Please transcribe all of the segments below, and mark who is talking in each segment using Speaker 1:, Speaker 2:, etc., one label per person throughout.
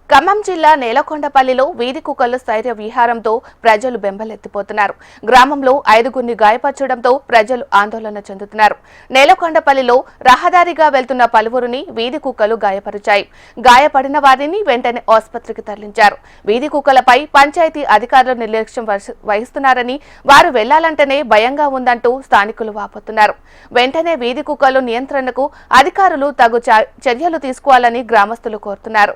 Speaker 1: ఖమ్మం జిల్లా నేలకొండపల్లిలో వీధి కుక్కల స్థైర్య విహారంతో ప్రజలు బెంబలెత్తిపోతున్నారు. గ్రామంలో 5గురిని గాయపరచడంతో ప్రజలు ఆందోళన చెందుతున్నారు. నేలకొండపల్లిలో రహదారిగా వెళ్తున్న పలువురిని వీధి కుక్కలు గాయపరిచాయి. గాయపడిన వారిని వెంటనే ఆసుపత్రికి తరలించారు. వీధి కుక్కలపై పంచాయతీ అధికారులు నిర్లక్ష్యం వహిస్తున్నారని, వారు వెళ్లాలంటేనే భయంగా ఉందంటూ స్థానికులు వాపోతున్నారు. వెంటనే వీధి కుక్కలు నియంత్రణకు అధికారులు తగు చర్యలు తీసుకోవాలని గ్రామస్తులు కోరుతున్నారు.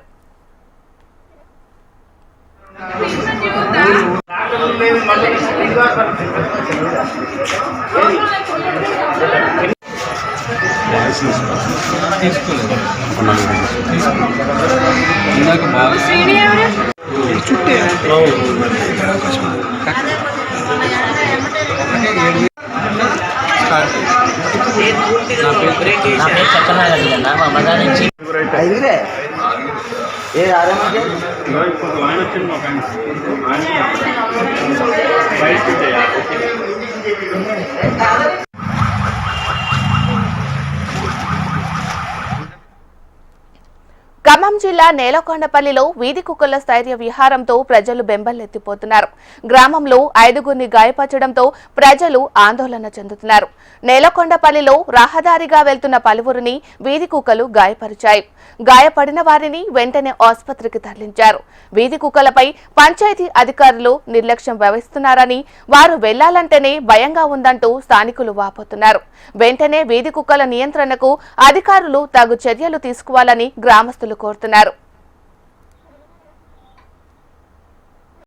Speaker 1: ఖమ్మం జిల్లా నేలకొండపల్లిలో వీధి కుక్కల స్థైర్య విహారంతో ప్రజలు బెంబలెత్తిపోతున్నారు. గ్రామంలో 5గురిని గాయపరచడంతో ప్రజలు ఆందోళన చెందుతున్నారు. నేలకొండపల్లిలో రహదారిగా వెళ్తున్న పలువురిని వీధి కుక్కలు గాయపరిచాయి. గాయపడిన వారిని వెంటనే ఆసుపత్రికి తరలించారు. వీధి కుక్కలపై పంచాయతీ అధికారులు నిర్లక్ష్యం వహిస్తున్నారని, వారు వెళ్లాలంటేనే భయంగా ఉందంటూ స్థానికులు వాపోతున్నారు. వెంటనే వీధి కుక్కల నియంత్రణకు అధికారులు తగు చర్యలు తీసుకోవాలని గ్రామస్తులు కోరుతున్నారు.